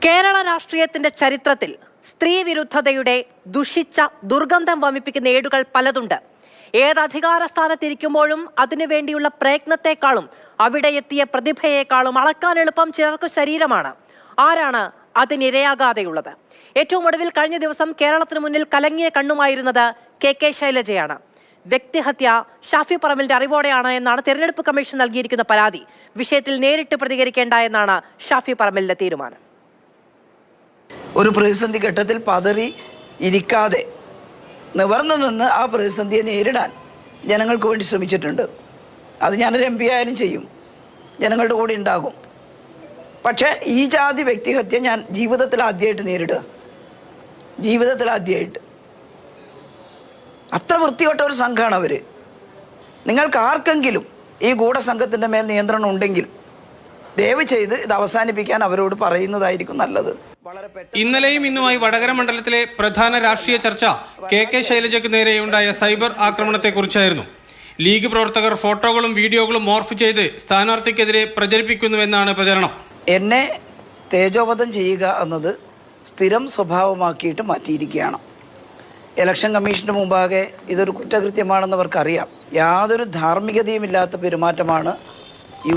കേരള രാഷ്ട്രീയത്തിന്റെ ചരിത്രത്തിൽ സ്ത്രീ വിരുദ്ധതയുടെ ദുഷിച്ച ദുർഗന്ധം വമിപ്പിക്കുന്ന ഏടുകൾ പലതുണ്ട്. ഏത് അധികാര സ്ഥാനത്തിരിക്കുമ്പോഴും അതിനുവേണ്ടിയുള്ള പ്രയത്നത്തെക്കാളും അവിടെ എത്തിയ പ്രതിഭയെക്കാളും അളക്കാൻ എളുപ്പം ചിലർക്ക് ശരീരമാണ്. ആരാണ് അതിനിരയാകാതെയുള്ളത്? ഏറ്റവും ഒടുവിൽ കഴിഞ്ഞ ദിവസം കേരളത്തിന് മുന്നിൽ കലങ്ങിയ കണ്ണുമായിരുന്നത് കെ ശൈലജയാണ്. വ്യക്തിഹത്യ ഷാഫി പറമ്പിലിന്റെ അറിവോടെയാണ് എന്നാണ് തെരഞ്ഞെടുപ്പ് കമ്മീഷൻ നൽകിയിരിക്കുന്ന പരാതി. വിഷയത്തിൽ നേരിട്ട് പ്രതികരിക്കേണ്ട എന്നാണ് ഷാഫി പറമ്പിലിന്റെ തീരുമാനം. ഒരു പ്രതിസന്ധി ഘട്ടത്തിൽ പതറി ഇരിക്കാതെ നിവർന്നു നിന്ന് ആ പ്രതിസന്ധിയെ നേരിടാൻ ജനങ്ങൾക്ക് വേണ്ടി ശ്രമിച്ചിട്ടുണ്ട്. അത് ഞാനൊരു MP ആയാലും ചെയ്യും, ജനങ്ങളുടെ കൂടെ ഉണ്ടാകും. പക്ഷേ ഈ ജാതി വ്യക്തിഹത്യ ഞാൻ ജീവിതത്തിൽ ആദ്യമായിട്ട് നേരിടുക. ജീവിതത്തിൽ ആദ്യമായിട്ട്. അത്ര വൃത്തികെട്ട ഒരു സംഘമാണ് അവർ. നിങ്ങൾക്ക് ആർക്കെങ്കിലും ഈ ഗൂഢസംഘത്തിൻ്റെ മേൽ നിയന്ത്രണം ഉണ്ടെങ്കിൽ ദയവ് ചെയ്ത് ഇത് അവസാനിപ്പിക്കാൻ അവരോട് പറയുന്നതായിരിക്കും നല്ലത്. ഇന്നലെയും ഇന്നുമായി വടകര മണ്ഡലത്തിലെ പ്രധാന രാഷ്ട്രീയ ചർച്ച കെ ശൈലജയ്ക്ക് നേരെയുണ്ടായ സൈബർ ആക്രമണത്തെക്കുറിച്ചായിരുന്നു. ലീഗ് പ്രവർത്തകർ ഫോട്ടോകളും വീഡിയോകളും മോർഫ് ചെയ്ത് സ്ഥാനാർത്ഥിക്കെതിരെ പ്രചരിപ്പിക്കുന്നുവെന്നാണ് പ്രചരണം. എന്നെ തേജോവധം ചെയ്യുക എന്നത് സ്ഥിരം സ്വഭാവമാക്കിയിട്ട് മാറ്റിയിരിക്കുകയാണ്. ഇലക്ഷൻ കമ്മീഷന് മുമ്പാകെ ഇതൊരു കുറ്റകൃത്യമാണെന്ന് അവർക്കറിയാം. യാതൊരു ധാർമ്മികതയുമില്ലാത്ത പെരുമാറ്റമാണ്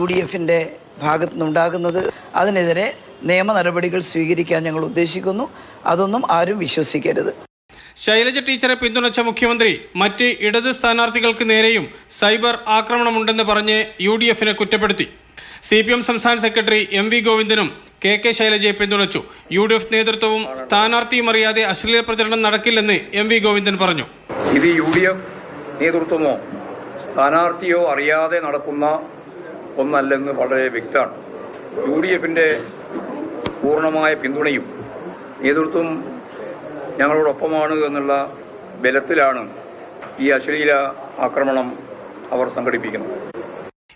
UDFൻ്റെ ഭാഗത്തു നിന്നുണ്ടാകുന്നത്. അതിനെതിരെ നിയമ നടപടികൾ സ്വീകരിക്കാൻ ഞങ്ങൾ ഉദ്ദേശിക്കുന്നു. അതൊന്നും ആരും വിശ്വസിക്കരുത്. ശൈലജ ടീച്ചറെ പിന്തുണച്ച മുഖ്യമന്ത്രി മറ്റ് ഇടത് സ്ഥാനാർത്ഥികൾക്ക് നേരെയും സൈബർ ആക്രമണമുണ്ടെന്ന് പറഞ്ഞ് UDFനെ കുറ്റപ്പെടുത്തി. CPM സംസ്ഥാന സെക്രട്ടറി MV ഗോവിന്ദനും കെ ശൈലജയെ പിന്തുണച്ചു. UDF നേതൃത്വവും സ്ഥാനാർത്ഥിയും അറിയാതെ അശ്ലീല പ്രചരണം നടക്കില്ലെന്ന് MV ഗോവിന്ദൻ പറഞ്ഞു. ഇത് UDF നേതൃത്വമോ സ്ഥാനാർത്ഥിയോ അറിയാതെ നടക്കുന്ന ഒന്നല്ലെന്ന് വളരെ വ്യക്തമാണ്. UDFന്റെ പൂർണ്ണമായ പിന്തുണയും നേതൃത്വം ഞങ്ങളോടൊപ്പമാണ് എന്നുള്ള ബലത്തിലാണ് ഈ അശ്ലീല ആക്രമണം അവർ സംഘടിപ്പിക്കുന്നത്.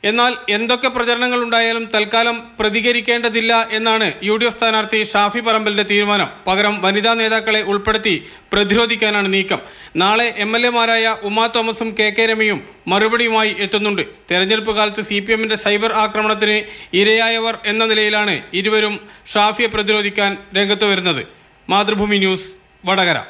എന്നാൽ എന്തൊക്കെ പ്രചരണങ്ങൾ ഉണ്ടായാലും തൽക്കാലം പ്രതികരിക്കേണ്ടതില്ല എന്നാണ് UDF സ്ഥാനാർത്ഥി ഷാഫി പറമ്പിലിന്റെ തീരുമാനം. പകരം വനിതാ നേതാക്കളെ ഉൾപ്പെടുത്തി പ്രതിരോധിക്കാനാണ് നീക്കം. നാളെ MLA മാരായ ഉമാ തോമസും KK രമയും മറുപടിയുമായി എത്തുന്നുണ്ട്. തെരഞ്ഞെടുപ്പ് കാലത്ത് CPMന്റെ സൈബർ ആക്രമണത്തിന് ഇരയായവർ എന്ന നിലയിലാണ് ഇരുവരും ഷാഫിയെ പ്രതിരോധിക്കാൻ രംഗത്ത് വരുന്നത്. മാതൃഭൂമി ന്യൂസ്, വടകര.